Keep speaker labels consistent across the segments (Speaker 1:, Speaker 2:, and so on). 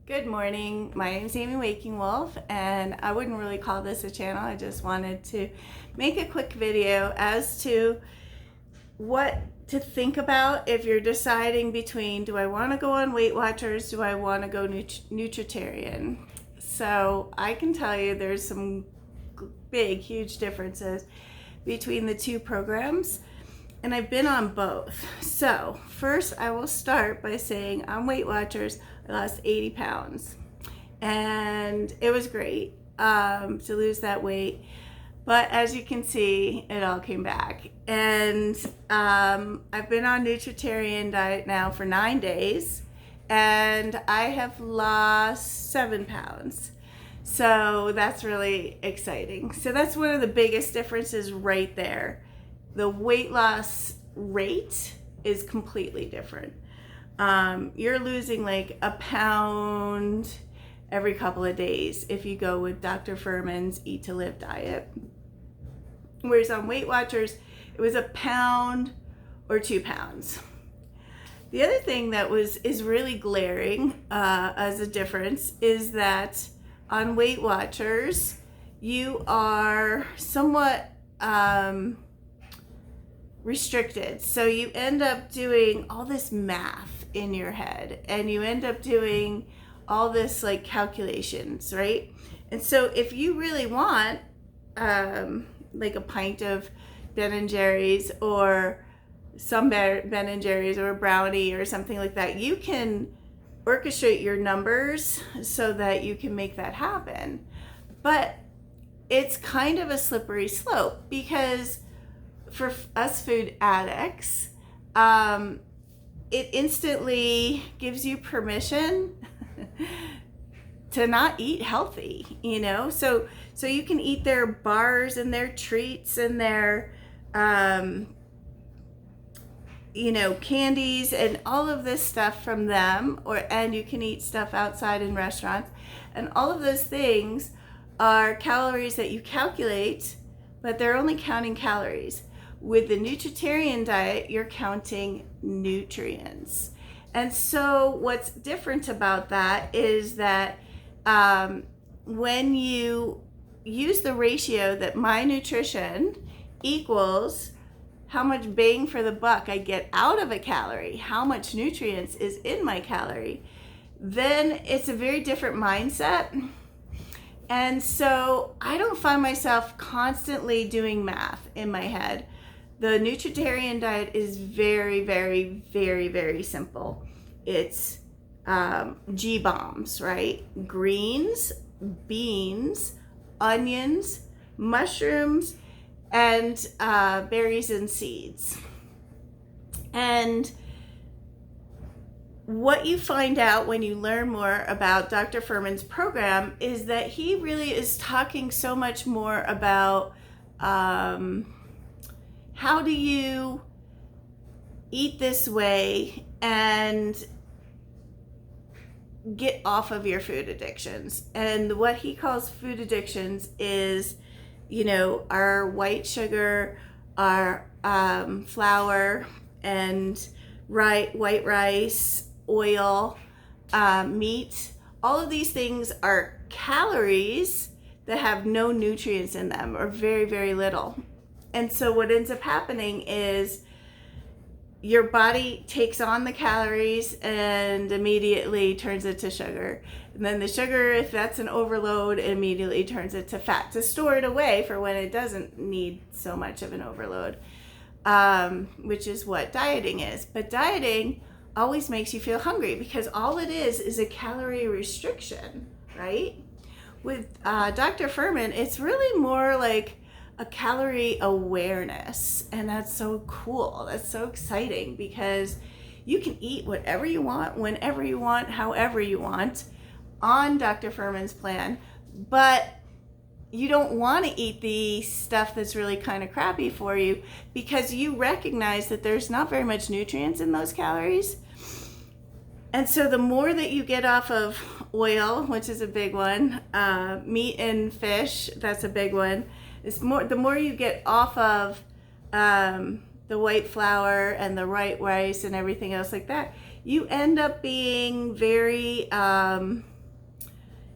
Speaker 1: Good morning. My name is Amy Waking Wolf, and I wouldn't really call this a channel. I just wanted to make a quick video as to what to think about if you're deciding between, do I want to go on Weight Watchers, do I want to go Nutritarian? So I can tell you there's some big, huge differences between the two programs, and I've been on both. So first I will start by saying on Weight Watchers, I lost 80 pounds and it was great to lose that weight. But as you can see, it all came back. And I've been on Nutritarian diet now for 9 days and I have lost 7 pounds. So that's really exciting. So that's one of the biggest differences right there. The weight loss rate is completely different. You're losing like a pound every couple of days if you go with Dr. Fuhrman's Eat to Live diet. Whereas on Weight Watchers, it was a pound or 2 pounds. The other thing that is really glaring as a difference is that on Weight Watchers, you are somewhat restricted. So you end up doing all this math in your head and you end up doing all this like calculations, right? And so if you really want like a pint of Ben & Jerry's or some Ben & Jerry's or a brownie or something like that, you can orchestrate your numbers so that you can make that happen. But it's kind of a slippery slope because for us food addicts, it instantly gives you permission to not eat healthy, you know? So you can eat their bars and their treats and their, candies and all of this stuff from them, and you can eat stuff outside in restaurants. And all of those things are calories that you calculate, but they're only counting calories. With the Nutritarian diet, you're counting nutrients. And so what's different about that is that when you use the ratio that my nutrition equals how much bang for the buck I get out of a calorie, how much nutrients is in my calorie, then it's a very different mindset. And so I don't find myself constantly doing math in my head. The Nutritarian diet is very, very, very, very simple. It's G-bombs, right? Greens, beans, onions, mushrooms, and berries and seeds. And what you find out when you learn more about Dr. Fuhrman's program is that he really is talking so much more about how do you eat this way and get off of your food addictions. And what he calls food addictions is, our white sugar, our flour and white rice, oil, meat. All of these things are calories that have no nutrients in them or very, very little. And so what ends up happening is your body takes on the calories and immediately turns it to sugar. And then the sugar, if that's an overload, immediately turns it to fat to store it away for when it doesn't need so much of an overload, which is what dieting is. But dieting always makes you feel hungry because all it is a calorie restriction, right? With Dr. Fuhrman, it's really more like a calorie awareness, and that's so cool. That's so exciting because you can eat whatever you want, whenever you want, however you want on Dr. Fuhrman's plan, but you don't want to eat the stuff that's really kind of crappy for you because you recognize that there's not very much nutrients in those calories. And so the more that you get off of oil, which is a big one, meat and fish, that's a big one, the more you get off of the white flour and the white rice and everything else like that, you end up being very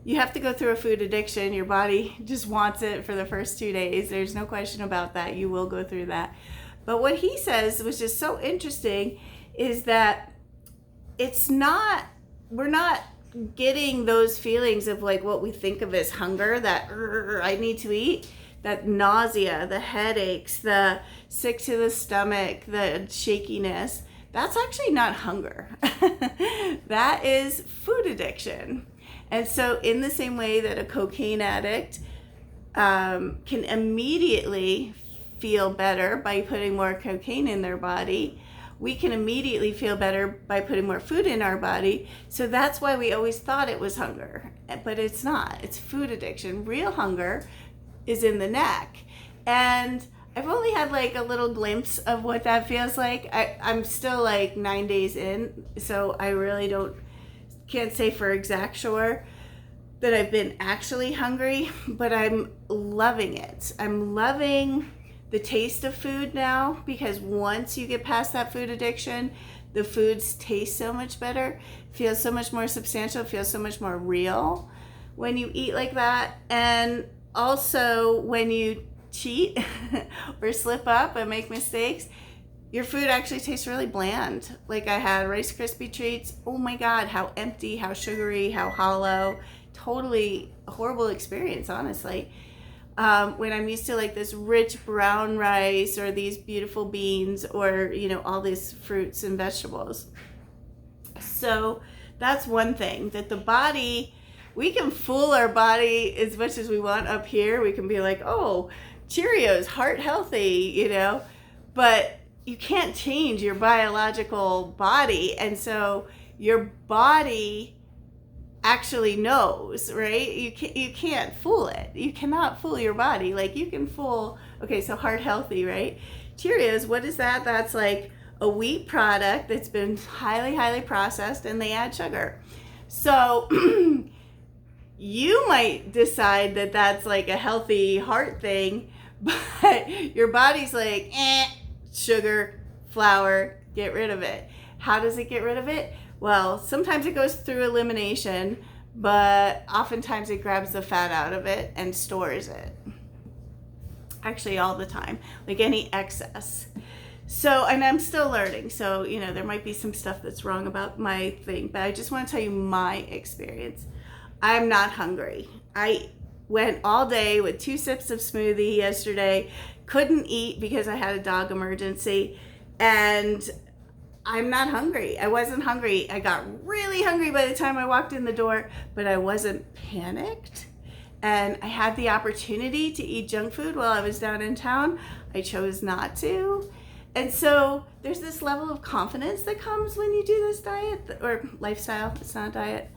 Speaker 1: you have to go through a food addiction. Your body just wants it for the first 2 days. There's no question about that. You will go through that. But what he says, which is so interesting, is that we're not getting those feelings of like what we think of as hunger, that I need to eat, that nausea, the headaches, the sick to the stomach, the shakiness. That's actually not hunger. That is food addiction. And so in the same way that a cocaine addict can immediately feel better by putting more cocaine in their body, we can immediately feel better by putting more food in our body. So that's why we always thought it was hunger, but it's not. It's food addiction. Real hunger is in the neck. And I've only had like a little glimpse of what that feels like. I'm still like 9 days in, so I really can't say for exact sure that I've been actually hungry, but I'm loving it. I'm loving the taste of food now, because once you get past that food addiction, the foods taste so much better, feels so much more substantial, feels so much more real when you eat like that. And also when you cheat or slip up and make mistakes, your food actually tastes really bland. Like I had Rice Krispie treats. Oh my God, how empty, how sugary, how hollow. Totally a horrible experience, honestly. When I'm used to like this rich brown rice or these beautiful beans or, all these fruits and vegetables. So that's one thing, that the body, we can fool our body as much as we want up here. We can be like, oh, Cheerios, heart healthy, but you can't change your biological body. And so your body actually knows, right? You can't fool it. You cannot fool your body. Like you can fool, okay, so heart healthy, right? Cheerios, what is that? That's like a wheat product that's been highly, highly processed, and they add sugar. So you might decide that that's like a healthy heart thing, but your body's like, sugar, flour, get rid of it. How does it get rid of it? Well, sometimes it goes through elimination, but oftentimes it grabs the fat out of it and stores it. Actually, all the time, like any excess. So, and I'm still learning. So, there might be some stuff that's wrong about my thing, but I just want to tell you my experience. I'm not hungry. I went all day with 2 sips of smoothie yesterday, couldn't eat because I had a dog emergency, and I'm not hungry. I wasn't hungry. I got really hungry by the time I walked in the door, but I wasn't panicked. And I had the opportunity to eat junk food while I was down in town. I chose not to. And so there's this level of confidence that comes when you do this diet or lifestyle. It's not a diet.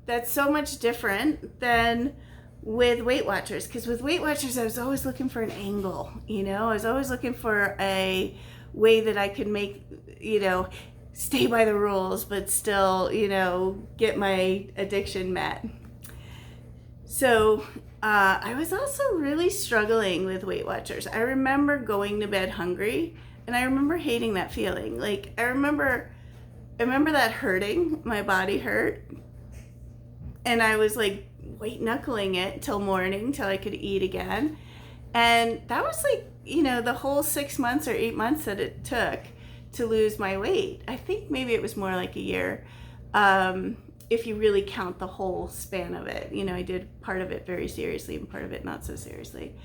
Speaker 1: That's so much different than with Weight Watchers. Because with Weight Watchers, I was always looking for an angle. I was always looking for a way that I could make, stay by the rules, but still, get my addiction met. So I was also really struggling with Weight Watchers. I remember going to bed hungry, and I remember hating that feeling. Like I remember that hurting. My body hurt, and I was like white knuckling it till morning, till I could eat again. And that was like, the whole 6 months or 8 months that it took to lose my weight. I think maybe it was more like a year, if you really count the whole span of it. I did part of it very seriously and part of it not so seriously.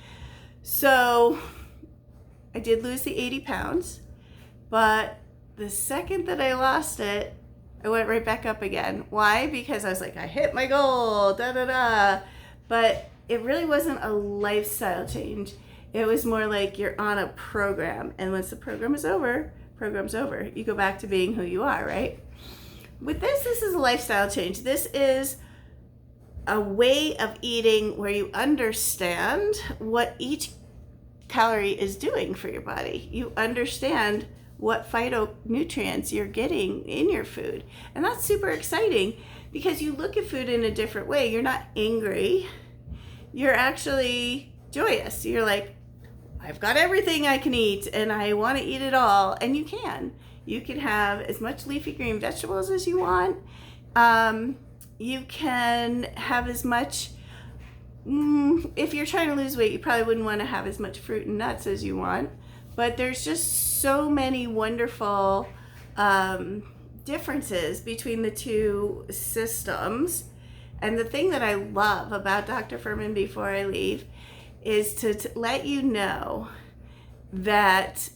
Speaker 1: So I did lose the 80 pounds, but the second that I lost it, I went right back up again. Why? Because I was like, I hit my goal, But it really wasn't a lifestyle change. It was more like you're on a program, and once the program is over, program's over. You go back to being who you are, right? With this is a lifestyle change. This is a way of eating where you understand what each calorie is doing for your body. You understand what phytonutrients you're getting in your food. And that's super exciting because you look at food in a different way. You're not angry. You're actually joyous. You're like, I've got everything I can eat and I want to eat it all. And you can. You can have as much leafy green vegetables as you want. you can have as much, if you're trying to lose weight, you probably wouldn't want to have as much fruit and nuts as you want, but there's just so many wonderful differences between the two systems. And the thing that I love about Dr. Fuhrman before I leave is to let you know that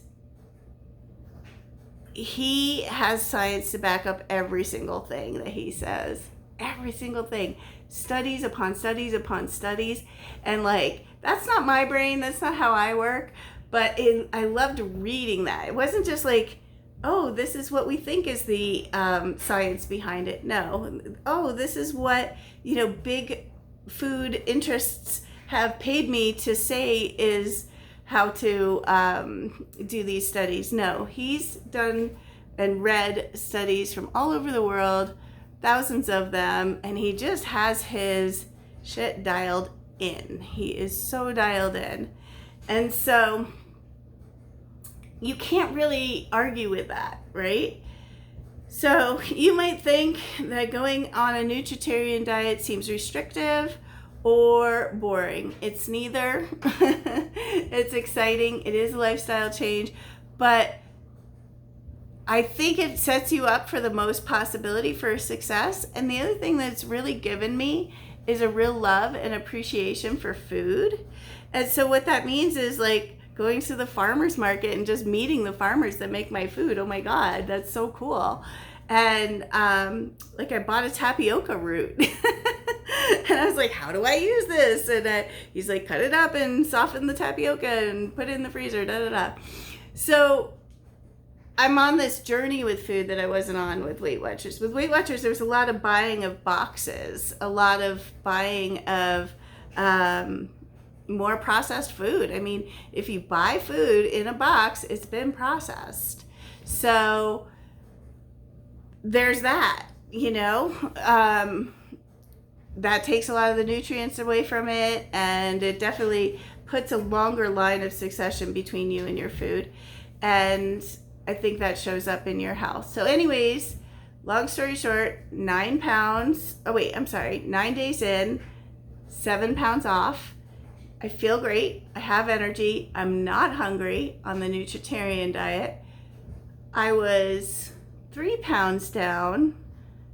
Speaker 1: he has science to back up every single thing that he says. Every single thing. Studies upon studies upon studies. And like, that's not my brain. That's not how I work. But I loved reading that. It wasn't just like, oh, this is what we think is the science behind it. No. Oh, this is what, big food interests have paid me to say is how to do these studies. No, he's done and read studies from all over the world, thousands of them, and he just has his shit dialed in. He is so dialed in. And so you can't really argue with that, right? So you might think that going on a Nutritarian diet seems restrictive or boring. It's neither. It's exciting. It is a lifestyle change, but I think it sets you up for the most possibility for success. And the other thing that's really given me is a real love and appreciation for food. And so what that means is like going to the farmer's market and just meeting the farmers that make my food. Oh my God, that's so cool. And like I bought a tapioca root. And I was like, how do I use this? And he's like, cut it up and soften the tapioca and put it in the freezer, da da da. So I'm on this journey with food that I wasn't on with Weight Watchers. With Weight Watchers, there was a lot of buying of boxes, a lot of buying of more processed food. I mean, if you buy food in a box, it's been processed. So there's that, that takes a lot of the nutrients away from it, and it definitely puts a longer line of succession between you and your food. And I think that shows up in your health. So anyways, long story short, 9 days in, 7 pounds off. I feel great. I have energy. I'm not hungry on the Nutritarian diet. I was 3 pounds down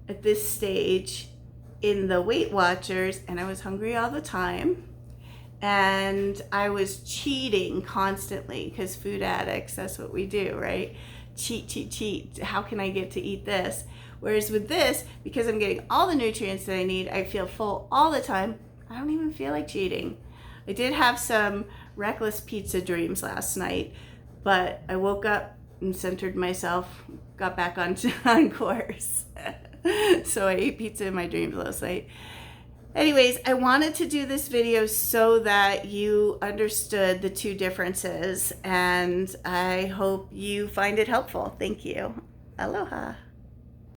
Speaker 1: at this stage in the Weight Watchers, and I was hungry all the time. And I was cheating constantly because food addicts, that's what we do, right? Cheat. How can I get to eat this? Whereas with this, because I'm getting all the nutrients that I need, I feel full all the time. I don't even feel like cheating. I did have some reckless pizza dreams last night, but I woke up and centered myself, got back on course. So I ate pizza in my dreams last night. Anyways, I wanted to do this video so that you understood the two differences, and I hope you find it helpful. Thank you. Aloha.